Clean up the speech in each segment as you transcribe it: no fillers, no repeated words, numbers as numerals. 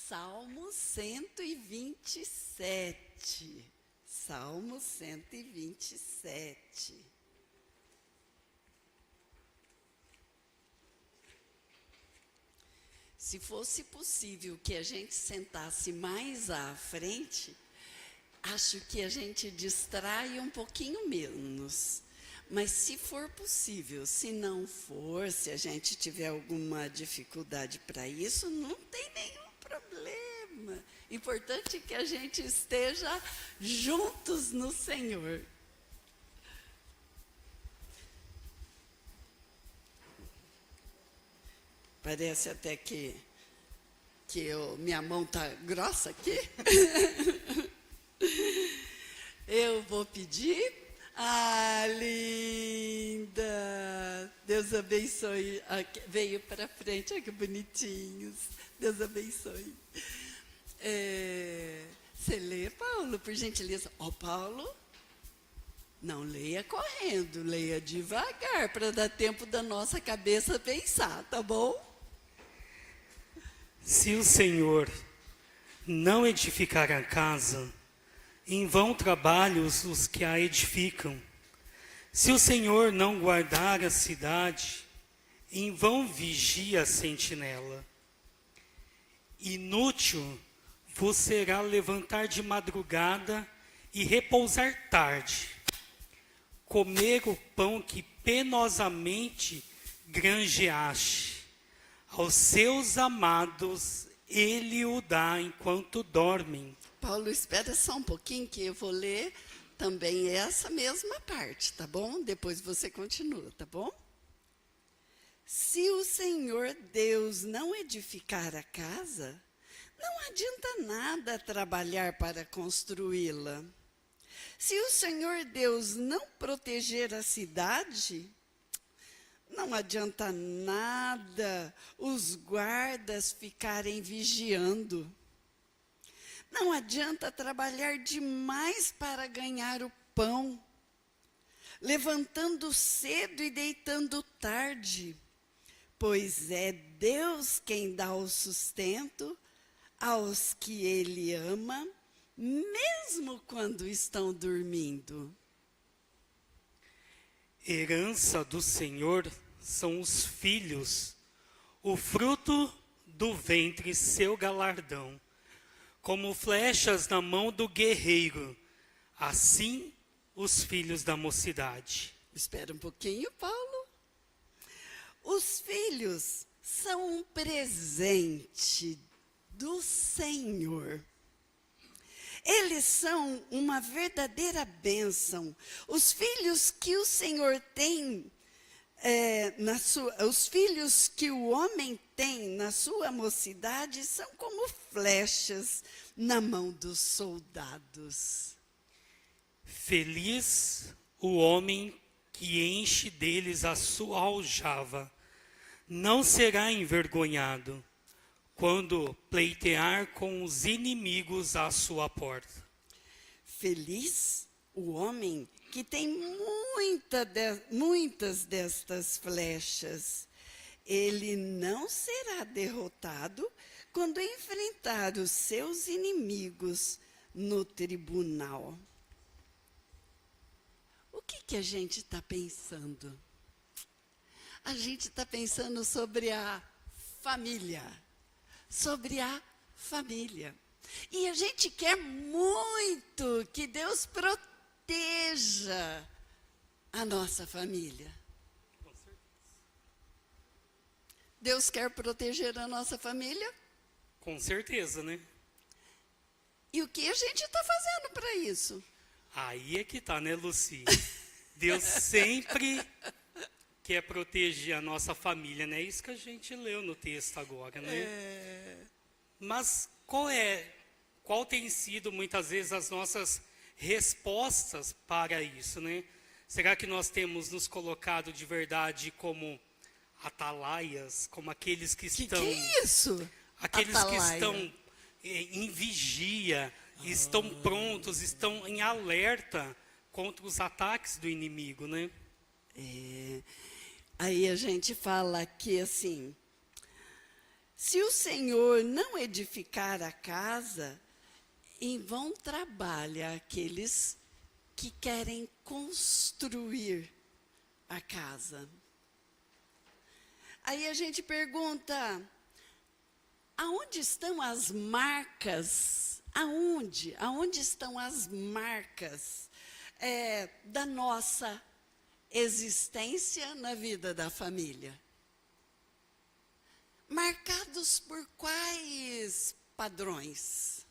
Salmo 127. Salmo 127. Se fosse possível que a gente sentasse mais à frente, acho que a gente distrai um pouquinho menos. Mas se for possível, se não for, se a gente tiver alguma dificuldade para isso, não tem nenhum problema. Importante é que a gente esteja juntos no Senhor. Parece até que minha mão está grossa aqui. Eu vou pedir. Linda! Deus abençoe. Veio para frente, olha que bonitinhos. Deus abençoe. Você lê, Paulo, por gentileza. Paulo, não leia correndo, leia devagar, para dar tempo da nossa cabeça pensar, tá bom? Se o Senhor não edificar a casa, em vão trabalham os que a edificam. Se o Senhor não guardar a cidade, em vão vigia a sentinela. Inútil vos será levantar de madrugada e repousar tarde, comer o pão que penosamente granjeaste. Aos seus amados ele o dá enquanto dormem. Paulo, espera só um pouquinho que eu vou ler também essa mesma parte, tá bom? Depois você continua, tá bom? Se o Senhor Deus não edificar a casa, não adianta nada trabalhar para construí-la. Se o Senhor Deus não proteger a cidade, não adianta nada os guardas ficarem vigiando. Não adianta trabalhar demais para ganhar o pão, levantando cedo e deitando tarde, pois é Deus quem dá o sustento aos que Ele ama, mesmo quando estão dormindo. Herança do Senhor são os filhos, o fruto do ventre seu galardão. Como flechas na mão do guerreiro, assim os filhos da mocidade. Espera um pouquinho, Paulo. Os filhos são um presente do Senhor. Eles são uma verdadeira bênção. Os filhos que o Senhor tem, os filhos que o homem tem na sua mocidade são como flechas na mão dos soldados. Feliz o homem que enche deles a sua aljava, não será envergonhado quando pleitear com os inimigos à sua porta. Feliz o homem que tem muitas destas flechas. Ele não será derrotado quando enfrentar os seus inimigos no tribunal. O que a gente está pensando? A gente está pensando sobre a família. Sobre a família. E a gente quer muito que Deus proteja a nossa família. Com certeza. Deus quer proteger a nossa família? Com certeza, né? E o que a gente está fazendo para isso? Aí é que tá, né, Luci? Deus sempre quer proteger a nossa família, né? Isso que a gente leu no texto agora, né? Mas qual tem sido muitas vezes as nossas respostas para isso, né? Será que nós temos nos colocado de verdade como atalaias, como aqueles que estão... Que é isso? Aqueles Atalaia. que estão em vigia, estão prontos, estão em alerta contra os ataques do inimigo, né? Aí a gente fala que assim, Se o Senhor não edificar a casa, em vão trabalha aqueles que querem construir a casa. Aí a gente pergunta, aonde estão as marcas? Aonde? Aonde estão as marcas da nossa existência na vida da família? Marcados por quais padrões?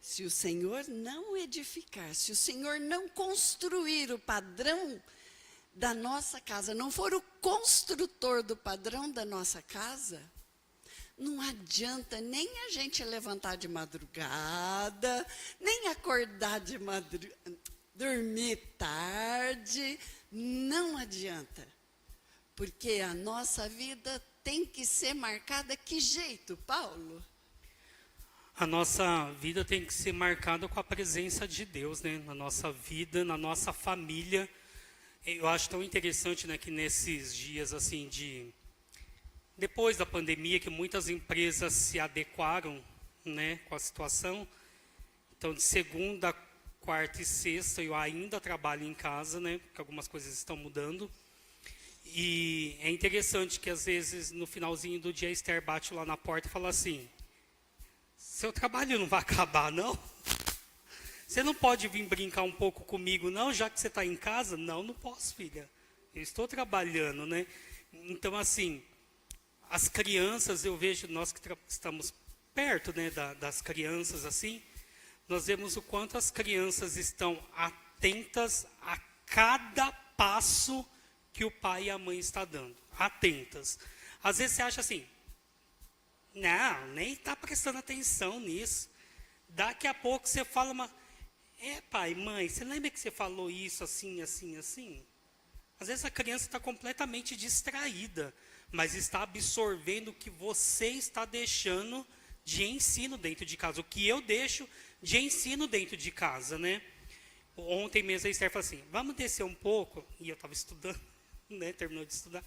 Se o Senhor não edificar, se o Senhor não construir o padrão da nossa casa, não for o construtor do padrão da nossa casa, não adianta nem a gente levantar de madrugada, nem acordar de madrugada, dormir tarde, não adianta. Porque a nossa vida tem que ser marcada, que jeito, Paulo? A nossa vida tem que ser marcada com a presença de Deus, né? Na nossa vida, na nossa família. Eu acho tão interessante, né, que nesses dias assim depois da pandemia, que muitas empresas se adequaram, né, com a situação. Então, de segunda, quarta e sexta, eu ainda trabalho em casa, né, porque algumas coisas estão mudando. E é interessante que, às vezes, no finalzinho do dia, a Esther bate lá na porta e fala assim, seu trabalho não vai acabar, não? Você não pode vir brincar um pouco comigo, não, já que você está em casa? Não, não posso, filha. Eu estou trabalhando, né? Então, assim, as crianças, eu vejo, nós que estamos perto, né, das crianças, assim, nós vemos o quanto as crianças estão atentas a cada passo que o pai e a mãe estão dando. Atentas. Às vezes você acha assim, não, nem está prestando atenção nisso. Daqui a pouco você fala, pai, mãe, você lembra que você falou isso assim, assim, assim? Às vezes a criança está completamente distraída, mas está absorvendo o que você está deixando de ensino dentro de casa, o que eu deixo de ensino dentro de casa, né? Ontem mesmo a Esther falou assim, vamos descer um pouco, e eu estava estudando, né, terminou de estudar.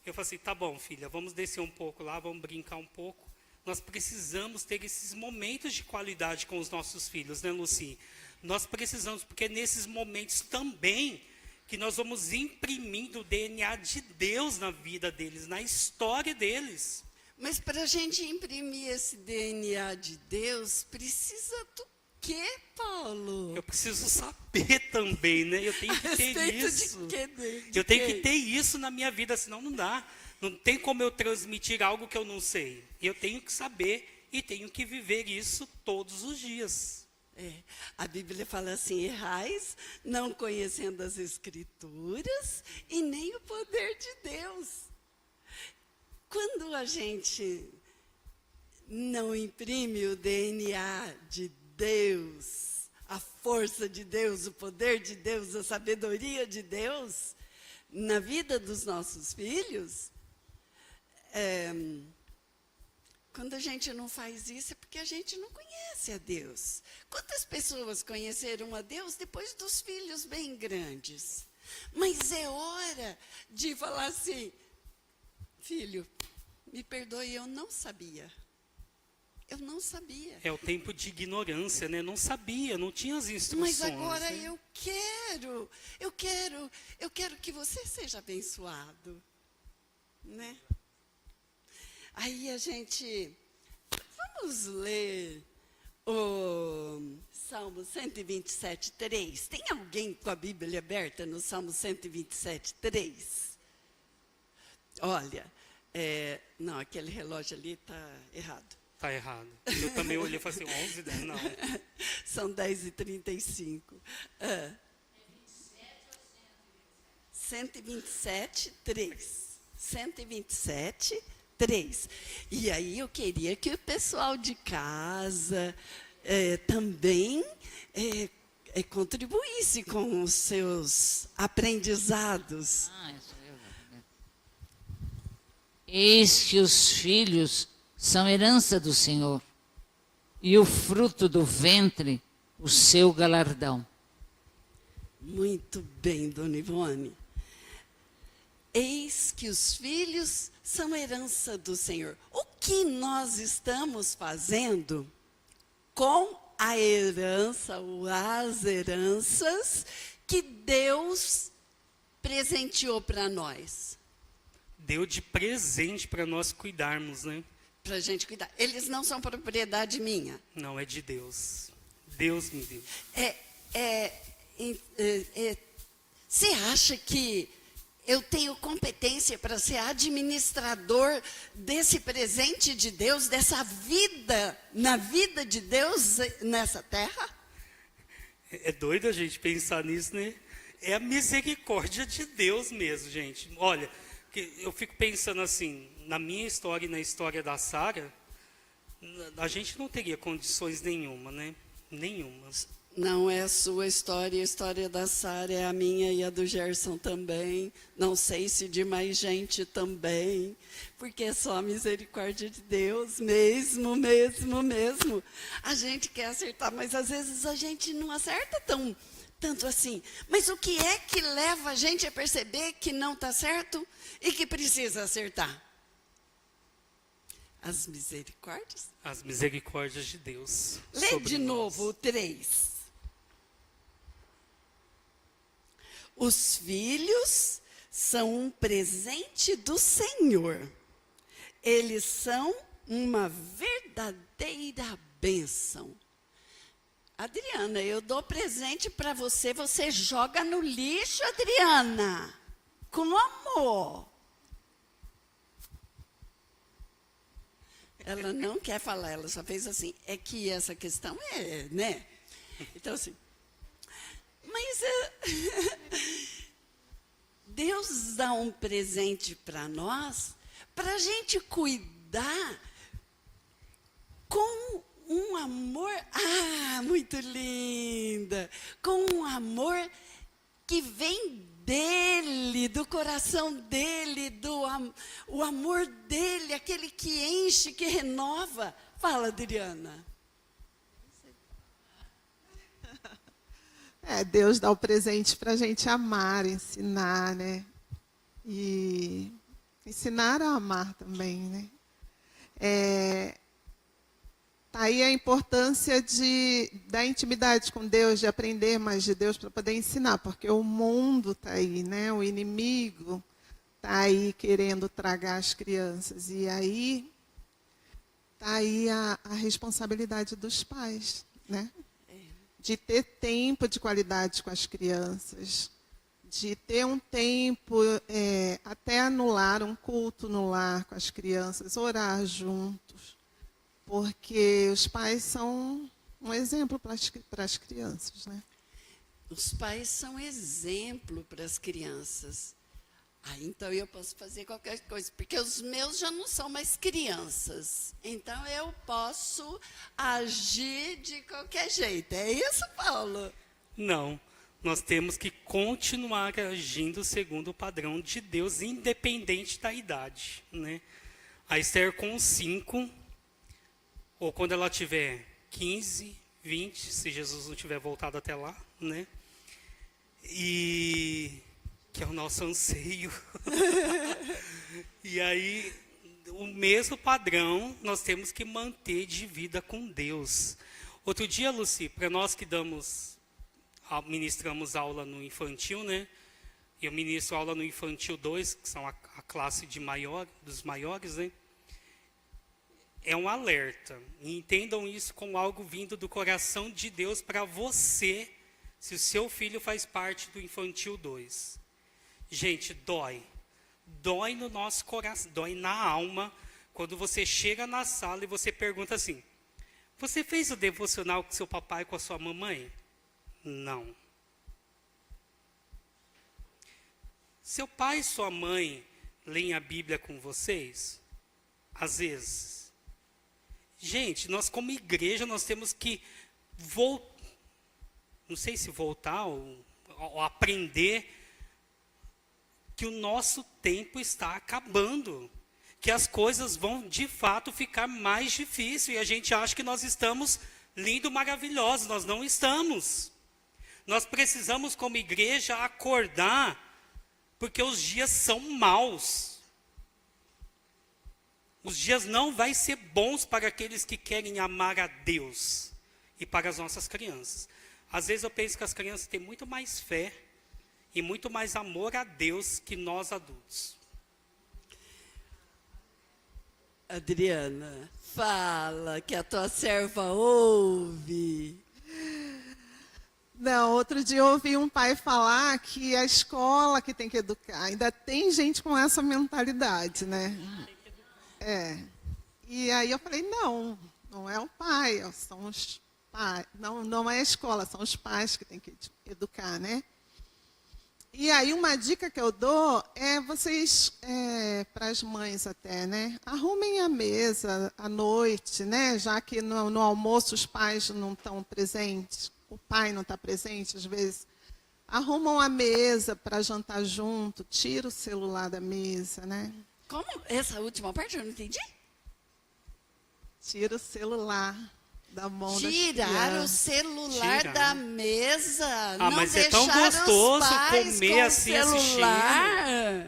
Eu falei assim, tá bom, filha, vamos descer um pouco lá, vamos brincar um pouco. Nós precisamos ter esses momentos de qualidade com os nossos filhos, né, Luci? Nós precisamos, porque é nesses momentos também que nós vamos imprimindo o DNA de Deus na vida deles, na história deles. Mas para a gente imprimir esse DNA de Deus, precisa do quê, Paulo? Eu preciso saber também, né? Eu tenho que ter isso. De quê? Eu tenho que ter isso na minha vida, senão não dá. Não tem como eu transmitir algo que eu não sei. Eu tenho que saber e tenho que viver isso todos os dias. A Bíblia fala assim, errais, não conhecendo as Escrituras e nem o poder de Deus. Quando a gente não imprime o DNA de Deus, a força de Deus, o poder de Deus, a sabedoria de Deus, na vida dos nossos filhos, quando a gente não faz isso é porque a gente não conhece a Deus. Quantas pessoas conheceram a Deus depois dos filhos bem grandes? Mas é hora de falar assim, filho, me perdoe, eu não sabia. Eu não sabia. É o tempo de ignorância, né? Não sabia, não tinha as instruções. Mas agora, né? eu quero que você seja abençoado, né? Aí a gente, vamos ler o Salmo 127, 3. Tem alguém com a Bíblia aberta no Salmo 127, 3? Olha, não, aquele relógio ali está errado. Está errado. Eu também olhei e falei assim, 11, 10, não. São 10h35. 127, 3. 127, 3. E aí eu queria que o pessoal de casa também contribuísse com os seus aprendizados. Eis que os filhos são herança do Senhor, e o fruto do ventre, o seu galardão. Muito bem, dona Ivone. Eis que os filhos são herança do Senhor. O que nós estamos fazendo com a herança ou as heranças que Deus presenteou para nós? Deu de presente para nós cuidarmos, né? Para a gente cuidar. Eles não são propriedade minha. Não, é de Deus. Deus me deu. Você acha que eu tenho competência para ser administrador desse presente de Deus, dessa vida, na vida de Deus nessa terra? É doido a gente pensar nisso, né? É a misericórdia de Deus mesmo, gente. Olha, eu fico pensando assim, na minha história e na história da Sara, a gente não teria condições nenhuma, né? Nenhuma. Não é a sua história, a história da Sara é a minha e a do Gerson também. Não sei se de mais gente também, porque é só a misericórdia de Deus, mesmo. A gente quer acertar, mas às vezes a gente não acerta tanto assim. Mas o que é que leva a gente a perceber que não está certo e que precisa acertar? As misericórdias? As misericórdias de Deus. Lê de novo o 3. Os filhos são um presente do Senhor. Eles são uma verdadeira bênção. Adriana, eu dou presente para você, você joga no lixo, Adriana. Como? Ela não quer falar, ela só fez assim. É que essa questão né? Então, assim. Mas Deus dá um presente para nós, para a gente cuidar com um amor, muito linda, com um amor que vem dele, do coração dele, o amor dele, aquele que enche, que renova. Fala, Adriana. Deus dá o presente para a gente amar, ensinar, né? E ensinar a amar também, né? Tá aí a importância da intimidade com Deus, de aprender mais de Deus para poder ensinar, porque o mundo está aí, né? O inimigo está aí querendo tragar as crianças. E aí está aí a responsabilidade dos pais, né? De ter tempo de qualidade com as crianças, de ter um tempo, até anular um culto no lar com as crianças, orar juntos, porque os pais são um exemplo para as crianças, né? Os pais são exemplo para as crianças. Então eu posso fazer qualquer coisa, porque os meus já não são mais crianças. Então eu posso agir de qualquer jeito. É isso, Paulo? Não. Nós temos que continuar agindo segundo o padrão de Deus, independente da idade, né? A Esther com 5, ou quando ela tiver 15, 20, se Jesus não tiver voltado até lá, né? E que é o nosso anseio. E aí, o mesmo padrão nós temos que manter de vida com Deus. Outro dia, Luci, para nós que ministramos aula no infantil, né? Eu ministro aula no infantil 2, que são a classe dos maiores, né? É um alerta. E entendam isso como algo vindo do coração de Deus para você, se o seu filho faz parte do infantil 2. Gente, dói. Dói no nosso coração, dói na alma, quando você chega na sala e você pergunta assim: você fez o devocional com seu papai e com a sua mamãe? Não. Seu pai e sua mãe leem a Bíblia com vocês? Às vezes. Gente, nós como igreja, nós temos que não sei se voltar ou aprender que o nosso tempo está acabando, que as coisas vão de fato ficar mais difíceis e a gente acha que nós estamos lindo, maravilhosos. Nós não estamos. Nós precisamos como igreja acordar Porque os dias são maus. Os dias não vai ser bons para aqueles que querem amar a Deus e para as nossas crianças. Às vezes eu penso que as crianças têm muito mais fé e muito mais amor a Deus que nós adultos. Adriana, fala que a tua serva ouve. Não, outro dia eu ouvi um pai falar que a escola que tem que educar. Ainda tem gente com essa mentalidade, né? É. E aí eu falei, não, não é o pai, são os pais. Não é a escola, são os pais que têm que educar, né? E aí uma dica que eu dou é vocês, para as mães até, né? Arrumem a mesa à noite, né? Já que no almoço os pais não estão presentes, o pai não está presente às vezes. Arrumam a mesa para jantar junto, tira o celular da mesa, né? Como? Essa última parte eu não entendi. Tira o celular da mão das Tirar o crianças. celular Tirar. da mesa. Ah, não mas é tão deixar gostoso os pais comer com o assim, celular.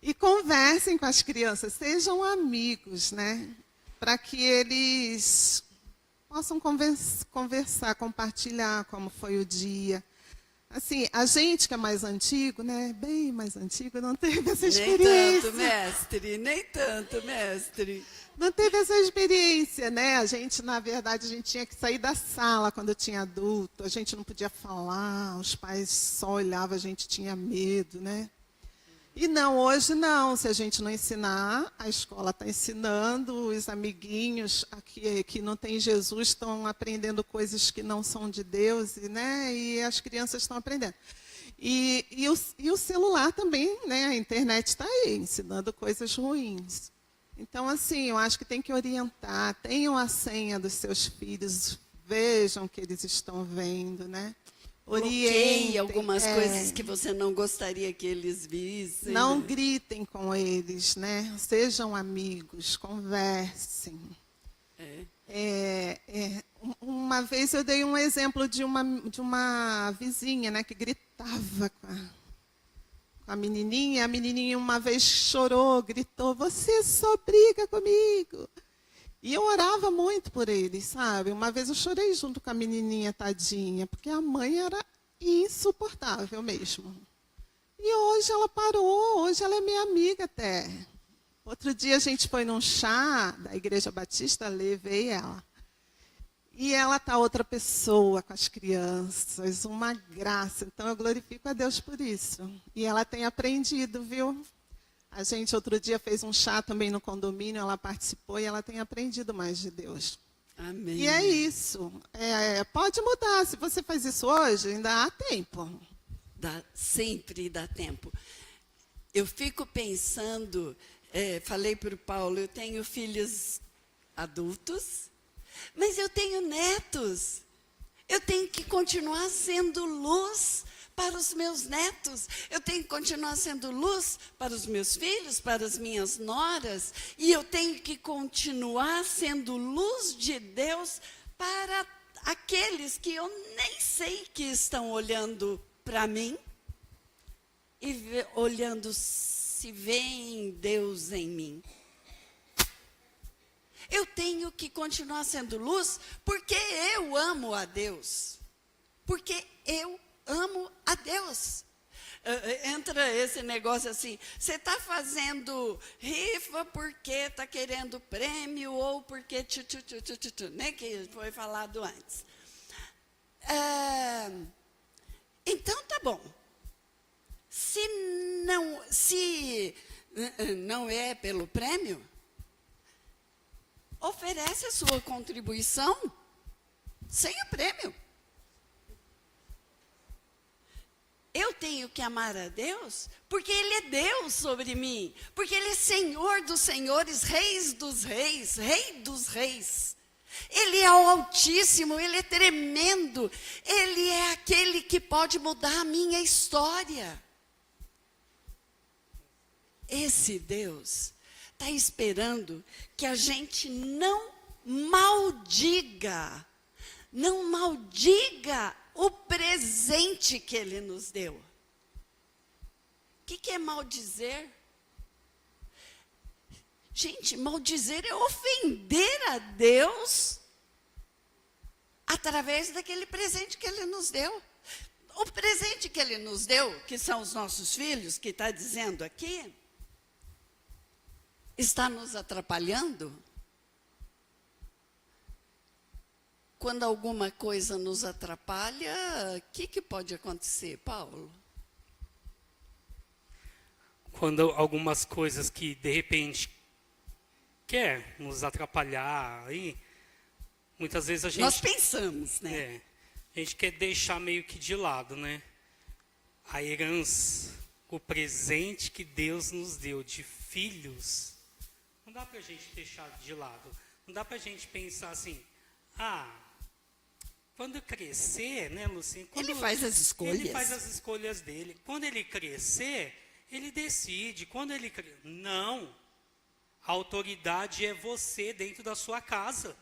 E conversem com as crianças, sejam amigos, né? Para que eles possam conversar, compartilhar como foi o dia. Assim, a gente que é mais antigo, né? Bem mais antigo, não teve essa experiência. Nem tanto, mestre. Não teve essa experiência, né? A gente, na verdade, a gente tinha que sair da sala quando tinha adulto. A gente não podia falar, os pais só olhavam, a gente tinha medo, né? E não, hoje não. Se a gente não ensinar, a escola está ensinando, os amiguinhos aqui que não tem Jesus estão aprendendo coisas que não são de Deus, né? E as crianças estão aprendendo. E o celular também, né? A internet está aí, ensinando coisas ruins. Então, assim, eu acho que tem que orientar, tenham a senha dos seus filhos, vejam o que eles estão vendo, né? Bloqueie algumas coisas que você não gostaria que eles vissem. Não né? gritem com eles, né? Sejam amigos, conversem. Uma vez eu dei um exemplo de uma vizinha, né, que gritava com a menininha. A menininha uma vez chorou, gritou, você só briga comigo. E eu orava muito por eles, sabe? Uma vez eu chorei junto com a menininha, tadinha, porque a mãe era insuportável mesmo. E hoje ela parou, hoje ela é minha amiga até. Outro dia a gente foi num chá da Igreja Batista, levei ela. E ela está outra pessoa com as crianças, uma graça. Então eu glorifico a Deus por isso. E ela tem aprendido, viu? A gente outro dia fez um chá também no condomínio, ela participou e ela tem aprendido mais de Deus. Amém. E é isso. Pode mudar. Se você faz isso hoje, ainda há tempo. Sempre dá tempo. Eu fico pensando, falei para o Paulo, eu tenho filhos adultos, mas eu tenho netos. Eu tenho que continuar sendo luz para os meus netos. Eu tenho que continuar sendo luz para os meus filhos, para as minhas noras. E eu tenho que continuar sendo luz de Deus para aqueles que eu nem sei que estão olhando para mim e olhando se veem Deus em mim. Eu tenho que continuar sendo luz porque eu amo a Deus. Porque eu amo a Deus. Entra esse negócio assim, você está fazendo rifa porque está querendo prêmio ou porque né, que foi falado antes. Então tá bom. Se não é pelo prêmio, oferece a sua contribuição sem o prêmio. Eu tenho que amar a Deus porque Ele é Deus sobre mim, porque Ele é Senhor dos senhores, Reis dos reis, Rei dos reis. Ele é o Altíssimo, Ele é tremendo, Ele é aquele que pode mudar a minha história. Esse Deus está esperando que a gente não maldiga o presente que Ele nos deu. que é maldizer? Gente, maldizer é ofender a Deus através daquele presente que Ele nos deu. O presente que Ele nos deu, que são os nossos filhos, que está dizendo aqui, está nos atrapalhando? Quando alguma coisa nos atrapalha, o que pode acontecer, Paulo? Quando algumas coisas que, de repente, quer nos atrapalhar, aí, muitas vezes a gente... Nós pensamos, né? A gente quer deixar meio que de lado, né? A herança, o presente que Deus nos deu de filhos, não dá para a gente deixar de lado. Não dá para a gente pensar assim, quando crescer, né, Lucinha? Ele faz as escolhas. Ele faz as escolhas dele. Quando ele crescer, ele decide. Não. A autoridade é você dentro da sua casa.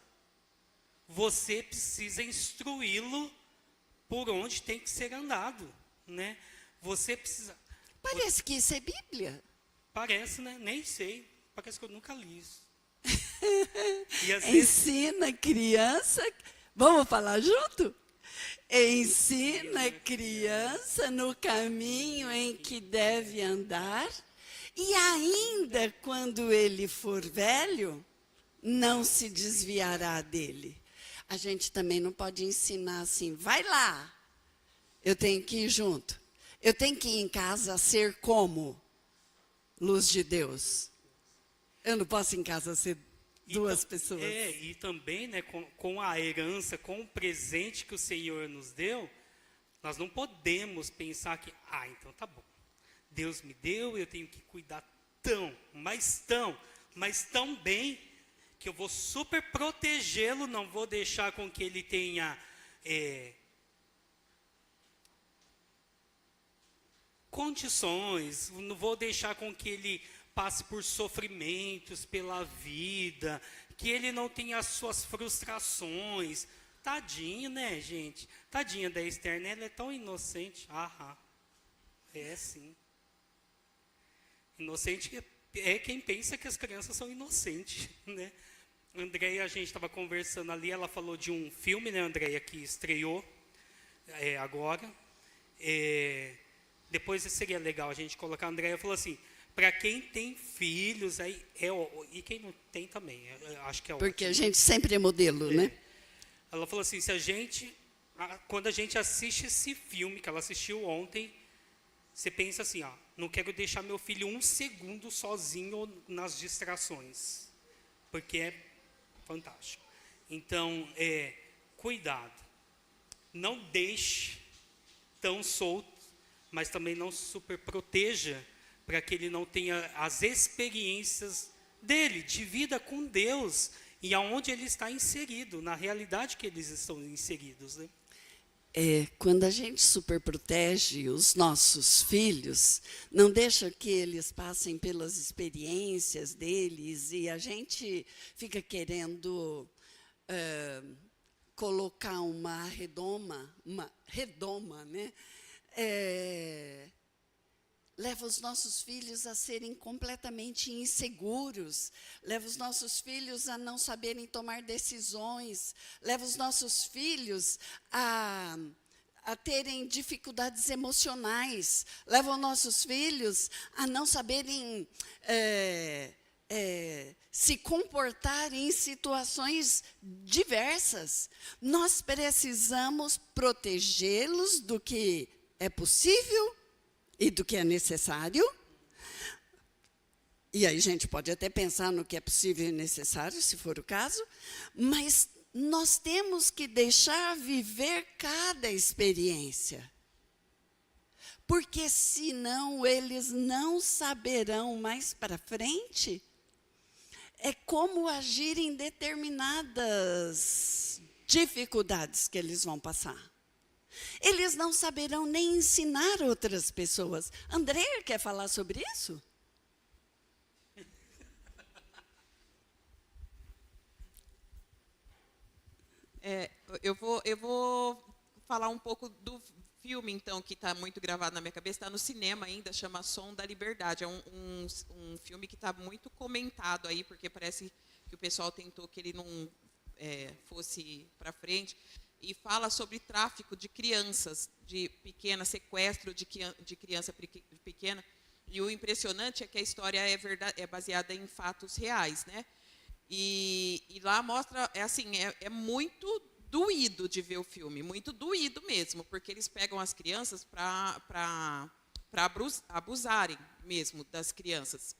Você precisa instruí-lo por onde tem que ser andado, né? Você precisa... Parece que isso é Bíblia. Parece, né? Nem sei. Parece que eu nunca li isso. E às vezes... Ensina a criança... Vamos falar junto? Ensina a criança no caminho em que deve andar, e ainda quando ele for velho, não se desviará dele. A gente também não pode ensinar assim, vai lá, eu tenho que ir junto. Eu tenho que ir em casa ser como luz de Deus. Eu não posso em casa ser duas pessoas. E também, né, com a herança, com o presente que o Senhor nos deu, nós não podemos pensar que, então tá bom. Deus me deu, eu tenho que cuidar mas tão bem, que eu vou super protegê-lo, não vou deixar com que ele tenha condições, não vou deixar com que ele passe por sofrimentos pela vida, que ele não tenha as suas frustrações. Tadinho, né, gente? Tadinha da Esther, né? Ela é tão inocente. É sim. Inocente é quem pensa que as crianças são inocentes, né? Andréia, a gente estava conversando ali, ela falou de um filme, né, Andréia, que estreou agora. Depois seria legal a gente colocar. A Andréia falou assim, para quem tem filhos, e quem não tem também, acho que é ótimo. Porque a gente sempre é modelo, né? Ela falou assim, quando a gente assiste esse filme, que ela assistiu ontem, você pensa assim, não quero deixar meu filho 1 segundo sozinho nas distrações, porque é fantástico. Então, cuidado. Não deixe tão solto, mas também não super proteja, para que ele não tenha as experiências dele, de vida com Deus, e aonde ele está inserido, na realidade que eles estão inseridos, né? Quando a gente superprotege os nossos filhos, não deixa que eles passem pelas experiências deles, e a gente fica querendo colocar uma redoma, né? Leva os nossos filhos a serem completamente inseguros, leva os nossos filhos a não saberem tomar decisões, leva os nossos filhos a terem dificuldades emocionais, leva os nossos filhos a não saberem se comportar em situações diversas. Nós precisamos protegê-los do que é possível e do que é necessário. E aí a gente pode até pensar no que é possível e necessário, se for o caso, mas nós temos que deixar viver cada experiência. Porque senão eles não saberão mais para frente como agir em determinadas dificuldades que eles vão passar. Eles não saberão nem ensinar outras pessoas. Andréia quer falar sobre isso? Eu vou falar um pouco do filme, então, que está muito gravado na minha cabeça, está no cinema ainda, chama Som da Liberdade. É um filme que está muito comentado aí, porque parece que o pessoal tentou que ele não fosse para frente, e fala sobre tráfico de crianças, de pequena, sequestro de criança pequena. E o impressionante é que a história é baseada em fatos reais, né? E lá mostra, é muito doído de ver o filme, muito doído mesmo, porque eles pegam as crianças para abusarem mesmo das crianças.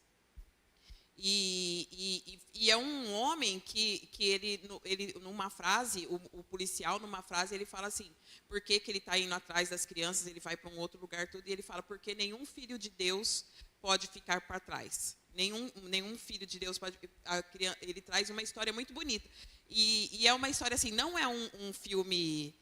E é um homem que ele numa frase, o policial, numa frase, ele fala assim, por que ele está indo atrás das crianças, ele vai para um outro lugar, tudo, e ele fala, porque nenhum filho de Deus pode ficar para trás. Nenhum filho de Deus pode... Ele traz uma história muito bonita. E é uma história assim, não é um filme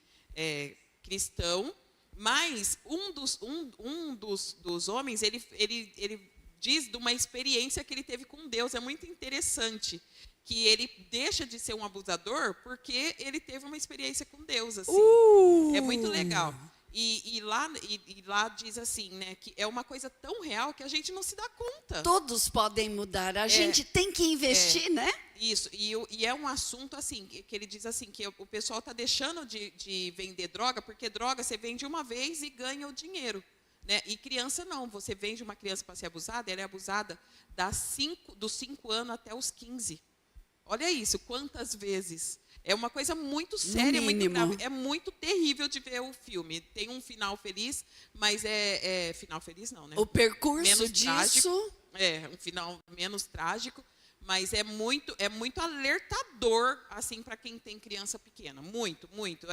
cristão, mas um dos homens, ele diz de uma experiência que ele teve com Deus. É muito interessante que ele deixa de ser um abusador porque ele teve uma experiência com Deus. Assim. É muito legal. E lá diz assim, né, que é uma coisa tão real que a gente não se dá conta. Todos podem mudar. A gente tem que investir, né? Isso. E é um assunto assim, que ele diz assim, que o pessoal está deixando de vender droga, porque droga você vende uma vez e ganha o dinheiro. Né? E criança não. Você vende uma criança para ser abusada, ela é abusada dos 5 anos até os 15. Olha isso, quantas vezes... É uma coisa muito séria, muito grave. É muito terrível de ver o filme. Tem um final feliz, mas final feliz não, né? O percurso menos disso... Trágico, um final menos trágico, mas é muito alertador, assim, para quem tem criança pequena. Muito, muito.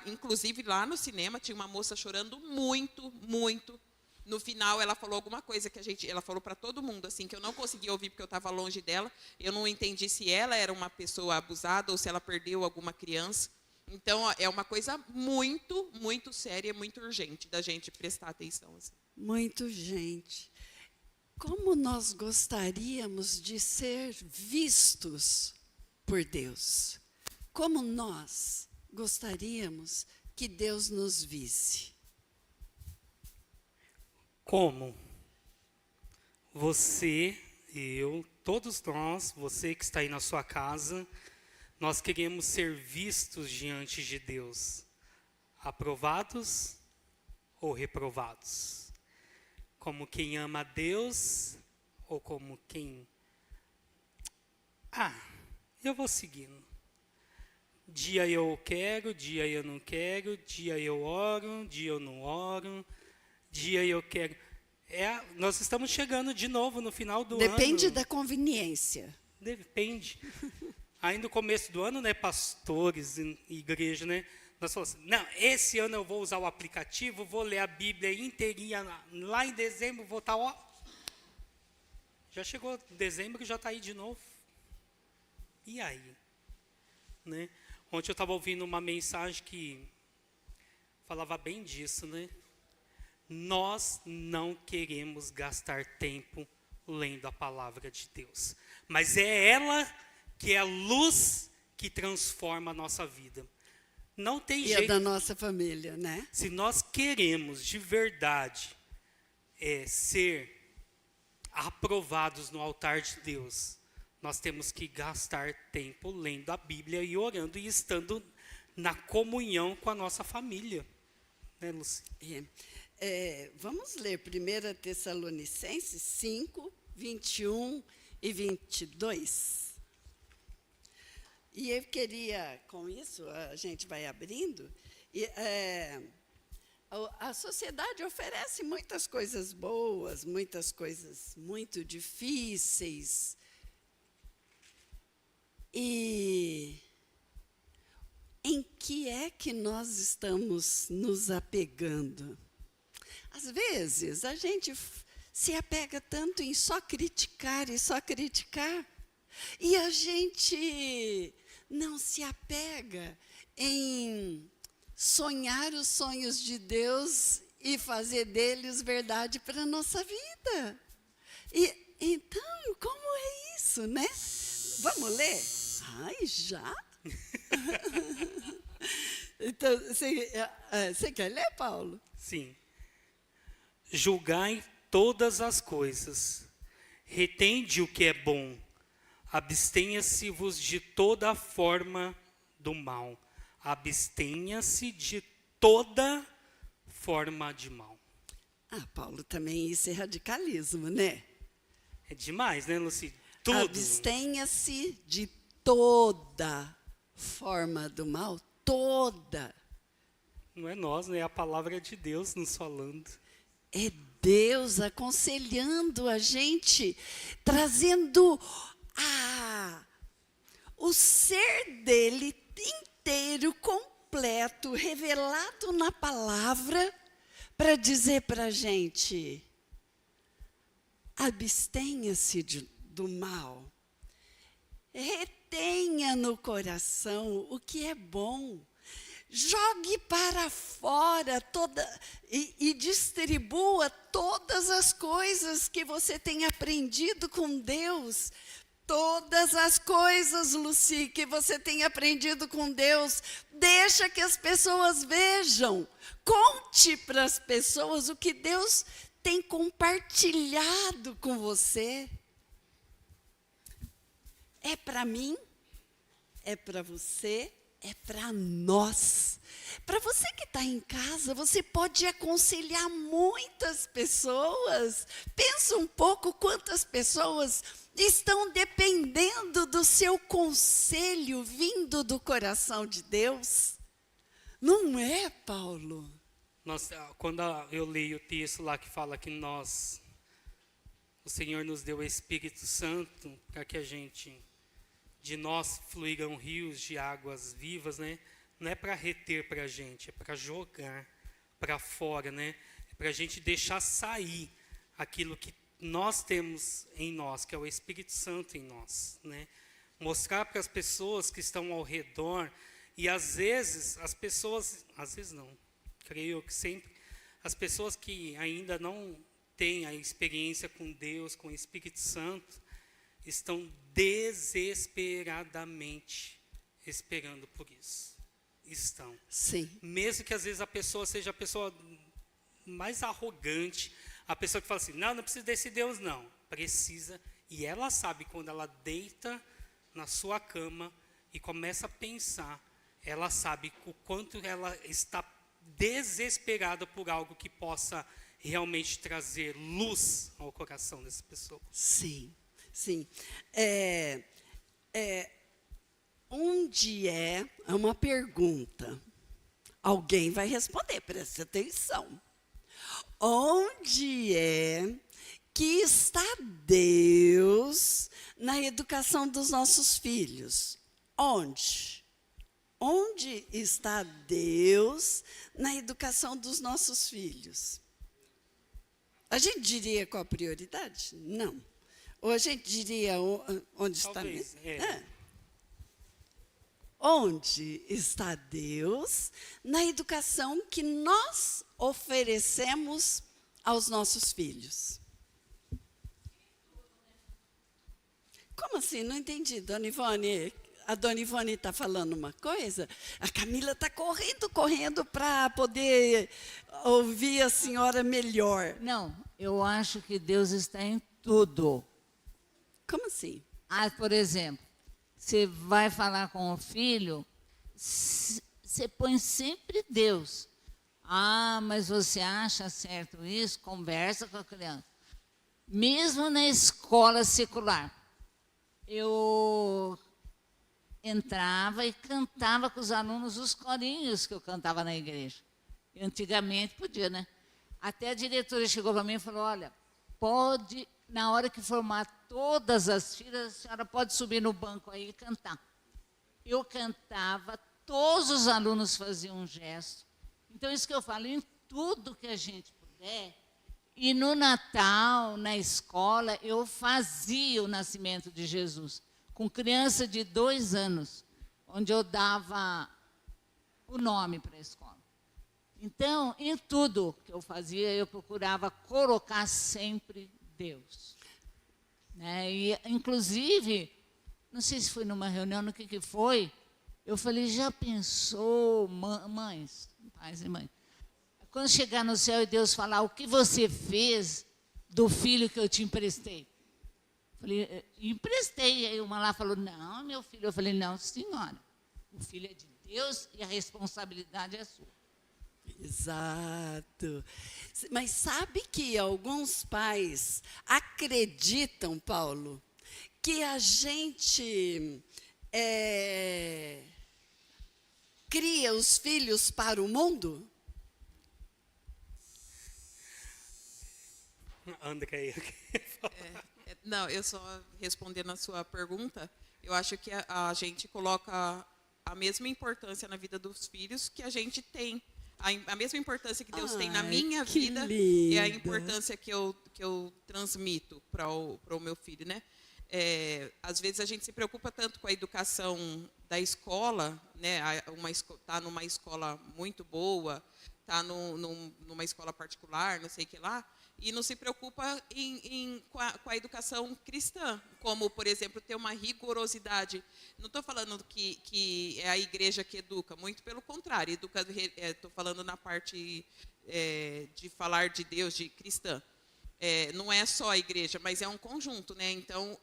Inclusive, lá no cinema, tinha uma moça chorando muito, muito. No final, ela falou alguma coisa ela falou para todo mundo, assim, que eu não conseguia ouvir porque eu estava longe dela. Eu não entendi se ela era uma pessoa abusada ou se ela perdeu alguma criança. Então, é uma coisa muito, muito séria, muito urgente da gente prestar atenção. Assim. Muito urgente. Como nós gostaríamos de ser vistos por Deus? Como nós gostaríamos que Deus nos visse? Como? Você, eu, todos nós, você que está aí na sua casa, nós queremos ser vistos diante de Deus, aprovados ou reprovados? Como quem ama a Deus ou como quem... eu vou seguindo. Dia eu quero, dia eu não quero, dia eu oro, dia eu não oro... Dia eu quero. Nós estamos chegando de novo no final do ano. Depende da conveniência. Depende. Aí no começo do ano, né, pastores e igreja, né, nós falamos assim, não, esse ano eu vou usar o aplicativo, vou ler a Bíblia inteirinha, lá em dezembro vou estar, já chegou dezembro e já está aí de novo. E aí? Né? Ontem eu estava ouvindo uma mensagem que falava bem disso, né? Nós não queremos gastar tempo lendo a palavra de Deus. Mas é ela que é a luz que transforma a nossa vida. Não tem jeito. E a da nossa família, né? Se nós queremos de verdade ser aprovados no altar de Deus, nós temos que gastar tempo lendo a Bíblia e orando e estando na comunhão com a nossa família. Né, Luci? Vamos ler 1 Tessalonicenses 5, 21 e 22. E eu queria, com isso, a gente vai abrindo, a sociedade oferece muitas coisas boas, muitas coisas muito difíceis. E em que é que nós estamos nos apegando? Às vezes, a gente se apega tanto em só criticar e só criticar, e a gente não se apega em sonhar os sonhos de Deus e fazer deles verdade para a nossa vida. Então, como é isso, né? Vamos ler? Ai, já? Então, você quer ler, Paulo? Sim. Julgai todas as coisas, retende o que é bom, abstenha-se-vos de toda forma do mal. Abstenha-se de toda forma de mal. Ah, Paulo, também isso é radicalismo, né? É demais, né, Luci? Tudo. Abstenha-se de toda forma do mal, toda. Não é nós, né? É a palavra de Deus nos falando. É Deus aconselhando a gente, trazendo o ser dele inteiro, completo, revelado na palavra, para dizer para a gente: abstenha-se do mal, retenha no coração o que é bom, jogue para fora e distribua todas as coisas que você tem aprendido com Deus. Todas as coisas, Luci, que você tem aprendido com Deus, deixa que as pessoas vejam. Conte para as pessoas o que Deus tem compartilhado com você. É para mim, é para você, é para nós. Para você que está em casa, você pode aconselhar muitas pessoas. Pensa um pouco quantas pessoas estão dependendo do seu conselho vindo do coração de Deus. Não é, Paulo? Quando eu leio o texto lá que fala que o Senhor nos deu o Espírito Santo para que de nós fluíram rios de águas vivas, né? Não é para reter para a gente, é para jogar para fora, né? É para a gente deixar sair aquilo que nós temos em nós, que é o Espírito Santo em nós, né? Mostrar para as pessoas que estão ao redor, e às vezes não, creio que sempre, as pessoas que ainda não têm a experiência com Deus, com o Espírito Santo, estão desesperadamente esperando por isso. Estão. Sim. Mesmo que às vezes a pessoa seja a pessoa mais arrogante, a pessoa que fala assim, não precisa desse Deus, não. Precisa. E ela sabe, quando ela deita na sua cama e começa a pensar, ela sabe o quanto ela está desesperada por algo que possa realmente trazer luz ao coração dessa pessoa. Sim, sim. Onde é uma pergunta? Alguém vai responder, preste atenção. Onde é que está Deus na educação dos nossos filhos? Onde? Onde está Deus na educação dos nossos filhos? A gente diria qual a prioridade? Não. Ou a gente diria onde Talvez, está... Onde está Deus na educação que nós oferecemos aos nossos filhos? Como assim? Não entendi, Dona Ivone. A Dona Ivone está falando uma coisa, a Camila está correndo para poder ouvir a senhora melhor. Não, eu acho que Deus está em tudo. Como assim? Por exemplo, você vai falar com o filho, você põe sempre Deus. Mas você acha certo isso? Conversa com a criança. Mesmo na escola secular, eu entrava e cantava com os alunos os corinhos que eu cantava na igreja. E antigamente podia, né? Até a diretora chegou para mim e falou, olha, pode, na hora que formar todas as filas, a senhora pode subir no banco aí e cantar. Eu cantava, todos os alunos faziam um gesto. Então, isso que eu falo, em tudo que a gente puder. E no Natal, na escola, eu fazia o nascimento de Jesus, com criança de 2 anos, onde eu dava o nome para a escola. Então, em tudo que eu fazia, eu procurava colocar sempre Deus. Né? E, inclusive, não sei se foi numa reunião, no que foi, Eu falei, já pensou, mães, pais e mães, quando chegar no céu e Deus falar o que você fez do filho que eu te emprestei? Falei, emprestei. Aí uma lá falou, não, meu filho. Eu falei, não, senhora. O filho é de Deus e a responsabilidade é sua. Exato. Mas sabe que alguns pais acreditam, Paulo, que a gente cria os filhos para o mundo? André, Não, eu só respondendo a sua pergunta, eu acho que a gente coloca a mesma importância na vida dos filhos que a gente tem. A mesma importância que Deus tem na minha que vida linda. é a importância que eu transmito para o meu filho, né? Às vezes a gente se preocupa tanto com a educação da escola, né? Tá numa escola muito boa, tá numa escola particular, não sei o que lá, e não se preocupa com a educação cristã, como, por exemplo, ter uma rigorosidade. Não estou falando que é a igreja que educa, muito pelo contrário, estou falando na parte de falar de Deus, de cristã. Não é só a igreja, mas é um conjunto, né? Então,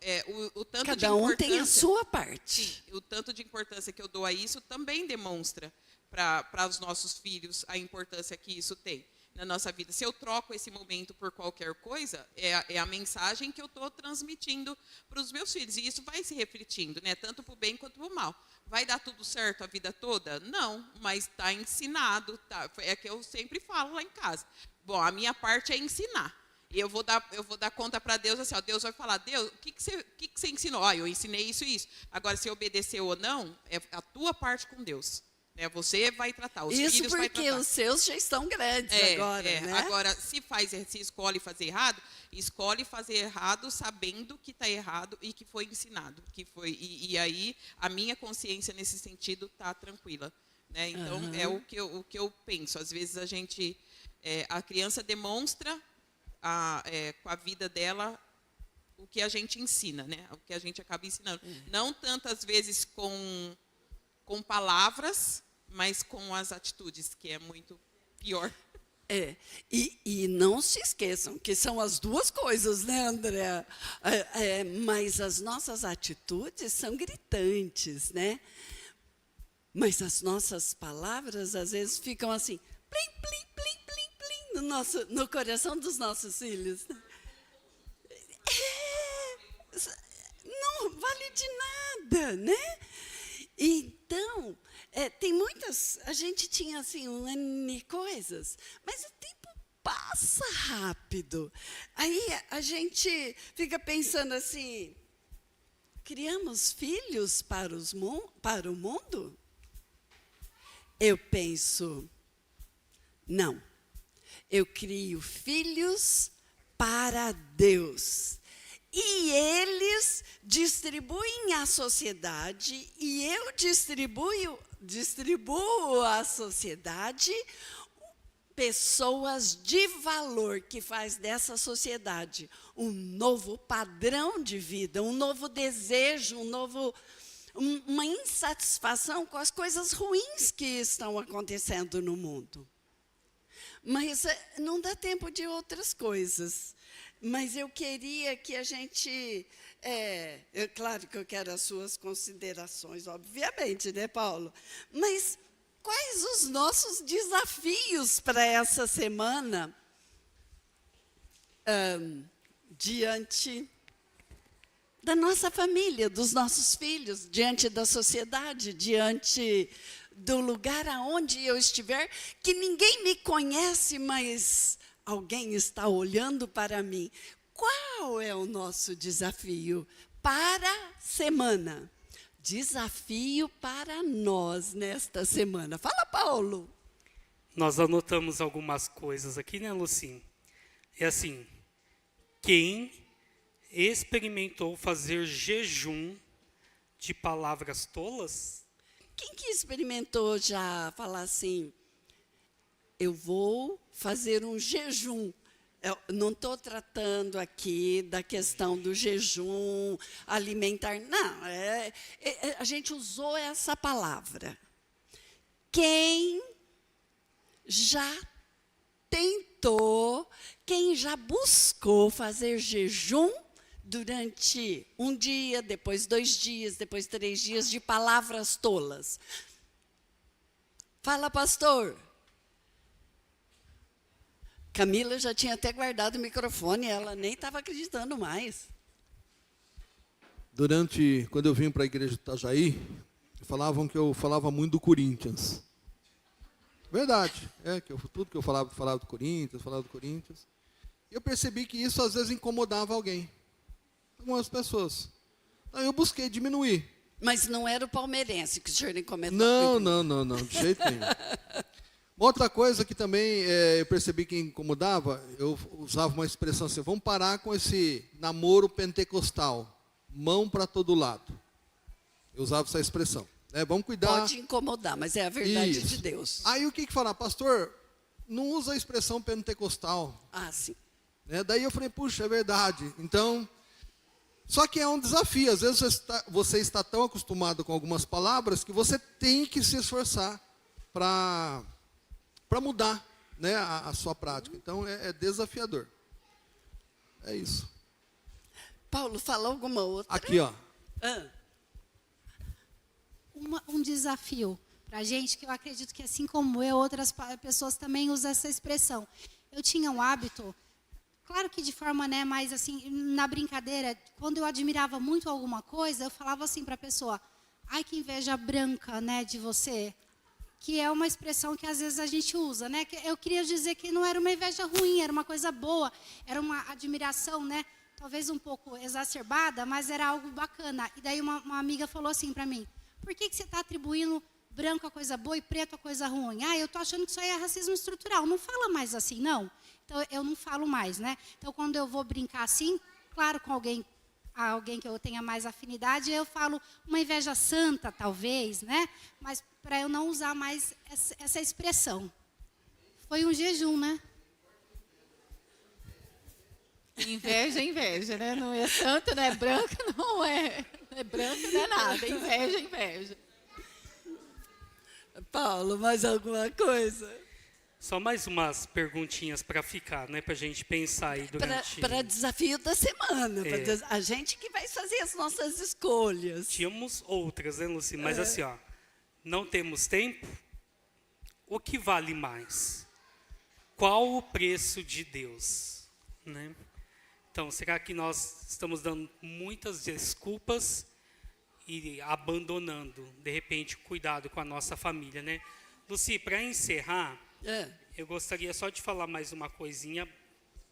o tanto de Cada um importância, tem a sua parte. sim, o tanto de importância que eu dou a isso também demonstra para os nossos filhos a importância que isso tem na nossa vida. Se eu troco esse momento por qualquer coisa, é a mensagem que eu estou transmitindo para os meus filhos. E isso vai se refletindo, né? Tanto para o bem quanto para o mal. Vai dar tudo certo a vida toda? Não, mas está ensinado. Tá? É que eu sempre falo lá em casa. Bom, a minha parte é ensinar. E eu vou dar conta para Deus assim, ó, Deus vai falar, Deus, o que você ensinou? Eu ensinei isso e isso. Agora, se obedeceu ou não, é a tua parte com Deus. Você vai tratar, os Isso filhos vai porque tratar. os seus já estão grandes agora, né? Agora, se escolhe fazer errado, escolhe fazer errado sabendo que está errado e que foi ensinado. E aí, a minha consciência nesse sentido está tranquila. Né? Então, é o que eu penso. Às vezes, a criança demonstra com a vida dela o que a gente ensina, né? O que a gente acaba ensinando. Não tantas vezes com palavras, mas com as atitudes, que é muito pior. E não se esqueçam que são as duas coisas, né, André? Mas as nossas atitudes são gritantes, né? Mas as nossas palavras, às vezes, ficam assim, plim, plim, plim, plim, plim, no coração dos nossos filhos. Não vale de nada, né? Então, tem muitas... A gente tinha, assim, um ano de coisas, mas o tempo passa rápido. Aí a gente fica pensando assim, criamos filhos para o mundo? Eu penso, não. Eu crio filhos para Deus. E eles distribuem à sociedade, e eu distribuo à sociedade pessoas de valor que faz dessa sociedade um novo padrão de vida, um novo desejo, uma insatisfação com as coisas ruins que estão acontecendo no mundo. Mas não dá tempo de outras coisas. Mas eu queria que a gente... claro que eu quero as suas considerações, obviamente, né, Paulo? Mas quais os nossos desafios para essa semana diante da nossa família, dos nossos filhos, diante da sociedade, diante do lugar aonde eu estiver, que ninguém me conhece, mas alguém está olhando para mim. Qual é o nosso desafio para a semana? Desafio para nós nesta semana. Fala, Paulo. Nós anotamos algumas coisas aqui, né, Lucim? É assim, quem experimentou fazer jejum de palavras tolas? Quem que experimentou já falar assim, eu vou fazer um jejum Eu não estou tratando aqui da questão do jejum alimentar. Não, a gente usou essa palavra. Quem já tentou, quem já buscou fazer jejum durante um dia, depois 2 dias, depois 3 dias, de palavras tolas. Fala, pastor. Camila já tinha até guardado o microfone, ela nem estava acreditando mais. Quando eu vim para a igreja de Itajaí, falavam que eu falava muito do Corinthians. Verdade, tudo que eu falava do Corinthians, E eu percebi que isso às vezes incomodava algumas pessoas. Então eu busquei diminuir. Mas não era o palmeirense que o senhor incomodou? Não, de jeito nenhum. Uma outra coisa que também eu percebi que incomodava, eu usava uma expressão assim: vamos parar com esse namoro pentecostal, mão para todo lado. Eu usava essa expressão. Vamos cuidar. Pode incomodar, mas é a verdade Isso. de Deus. Aí o que falar? Pastor, não usa a expressão pentecostal. Ah, sim. Daí eu falei, puxa, é verdade. Então, só que é um desafio. Às vezes você está tão acostumado com algumas palavras que você tem que se esforçar para mudar, né, a sua prática. Então, é desafiador. É isso. Paulo, fala alguma outra? Aqui, ó. Um desafio para a gente, que eu acredito que, assim como eu, outras pessoas também usam essa expressão. Eu tinha um hábito, claro que de forma, né, mais assim, na brincadeira, quando eu admirava muito alguma coisa, eu falava assim para a pessoa: ai, que inveja branca, né, de você. Que é uma expressão que às vezes a gente usa, né? Eu queria dizer que não era uma inveja ruim, era uma coisa boa, era uma admiração, né? Talvez um pouco exacerbada, mas era algo bacana. E daí uma amiga falou assim para mim: por que você está atribuindo branco a coisa boa e preto a coisa ruim? Ah, eu estou achando que isso aí é racismo estrutural. Não fala mais assim, não. Então, eu não falo mais, né? Então, quando eu vou brincar assim, claro, com alguém que eu tenha mais afinidade, eu falo uma inveja santa, talvez, né? Mas para eu não usar mais essa expressão. Foi um jejum, né? Inveja, né? Não é santo, não é branco, não é. Não é branco, não é nada. Inveja. Paulo, mais alguma coisa? Só mais umas perguntinhas para ficar, né? Para a gente pensar aí durante... Para desafio da semana. A gente que vai fazer as nossas escolhas. Tínhamos outras, né, Luci? Mas assim, ó, não temos tempo? O que vale mais? Qual o preço de Deus? Né? Então, será que nós estamos dando muitas desculpas e abandonando, de repente, o cuidado com a nossa família, né? Luci, para encerrar, eu gostaria só de falar mais uma coisinha.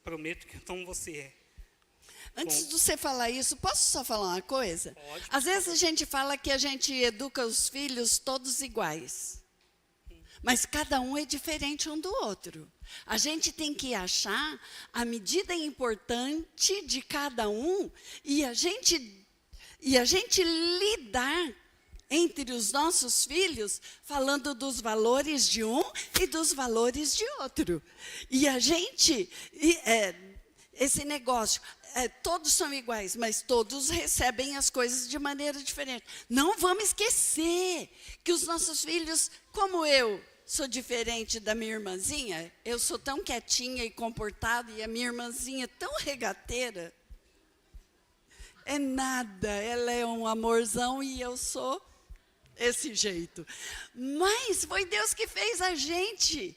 Prometo que então você Antes de você falar isso, posso só falar uma coisa? Pode. Às vezes a gente fala que a gente educa os filhos todos iguais. Mas cada um é diferente um do outro. A gente tem que achar a medida importante de cada um e a gente lidar entre os nossos filhos, falando dos valores de um e dos valores de outro. E a gente, esse negócio, todos são iguais, mas todos recebem as coisas de maneira diferente. Não vamos esquecer que os nossos filhos, como eu sou diferente da minha irmãzinha, eu sou tão quietinha e comportada, e a minha irmãzinha é tão regateira. É nada, ela é um amorzão e eu sou esse jeito. Mas foi Deus que fez a gente.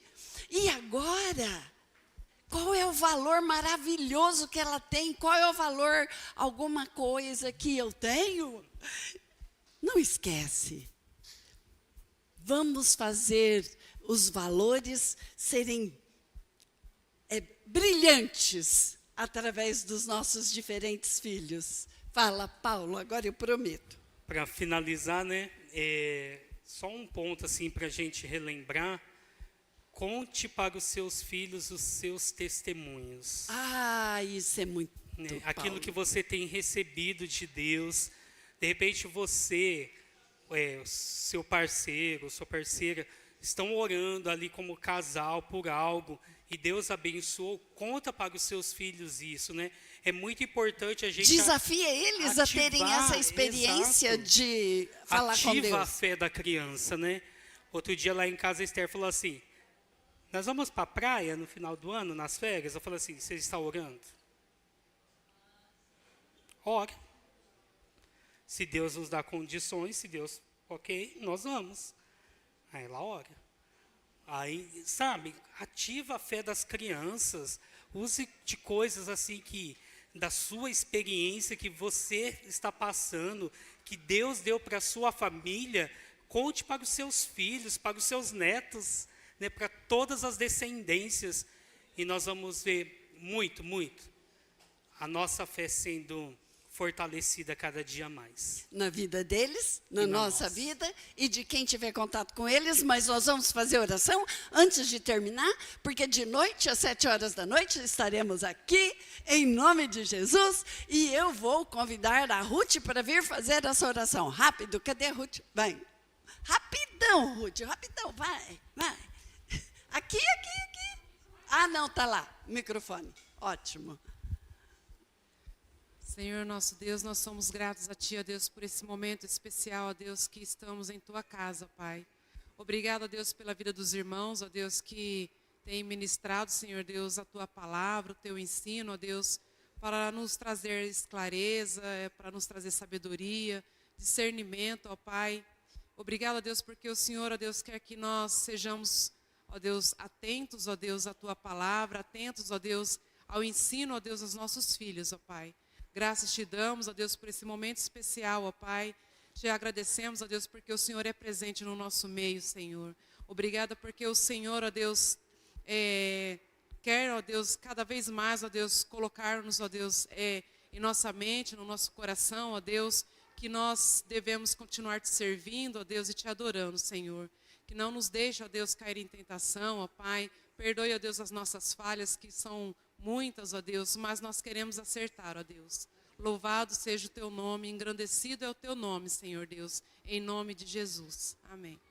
E agora, qual é o valor maravilhoso que ela tem? Qual é o valor, alguma coisa que eu tenho? Não esquece. Vamos fazer os valores serem brilhantes através dos nossos diferentes filhos. Fala, Paulo, agora eu prometo. Para finalizar, né? Só um ponto assim para a gente relembrar. Conte para os seus filhos os seus testemunhos. Ah, isso é muito, Né? Aquilo Paulo. que você tem recebido de Deus. De repente você, seu parceiro, sua parceira, estão orando ali como casal por algo e Deus abençoou, conta para os seus filhos isso, né? É muito importante a gente Desafia eles a terem ativar, essa experiência exato. de falar com ativa a Deus. fé da criança, né? Outro dia lá em casa a Esther falou assim: nós vamos para a praia no final do ano, nas férias. Eu falei assim: você está orando? Ora. Se Deus nos dá condições, se Deus, ok, nós vamos. Aí ela ora. Aí, sabe, ativa a fé das crianças. Use de coisas assim que, da sua experiência que você está passando, que Deus deu para a sua família, conte para os seus filhos, para os seus netos, né, para todas as descendências. E nós vamos ver muito, muito a nossa fé sendo fortalecida cada dia mais. Na vida deles, na E na nossa nossa. vida e de quem tiver contato com eles, mas nós vamos fazer oração antes de terminar, porque de noite, às 7 horas da noite, estaremos aqui, em nome de Jesus, e eu vou convidar a Ruth para vir fazer essa oração. Rápido, cadê a Ruth? Vai. Rapidão, Ruth, rapidão, vai, vai. Aqui. Ah, não, tá lá, microfone. Ótimo. Senhor nosso Deus, nós somos gratos a Ti, ó Deus, por esse momento especial, ó Deus, que estamos em Tua casa, Pai. Obrigado, ó Deus, pela vida dos irmãos, ó Deus, que têm ministrado, Senhor Deus, a Tua palavra, o Teu ensino, ó Deus, para nos trazer clareza, para nos trazer sabedoria, discernimento, ó Pai. Obrigado, ó Deus, porque o Senhor, ó Deus, quer que nós sejamos, ó Deus, atentos, ó Deus, à Tua palavra, atentos, ó Deus, ao ensino, ó Deus, aos nossos filhos, ó Pai. Graças te damos, ó Deus, por esse momento especial, ó Pai. Te agradecemos, ó Deus, porque o Senhor é presente no nosso meio, Senhor. Obrigada porque o Senhor, ó Deus, quer, ó Deus, cada vez mais, ó Deus, colocar-nos, ó Deus, em nossa mente, no nosso coração, ó Deus, que nós devemos continuar te servindo, ó Deus, e te adorando, Senhor. Que não nos deixe, ó Deus, cair em tentação, ó Pai. Perdoe, ó Deus, as nossas falhas, que são muitas, ó Deus, mas nós queremos acertar, ó Deus. Louvado seja o Teu nome, engrandecido é o Teu nome, Senhor Deus, em nome de Jesus. Amém.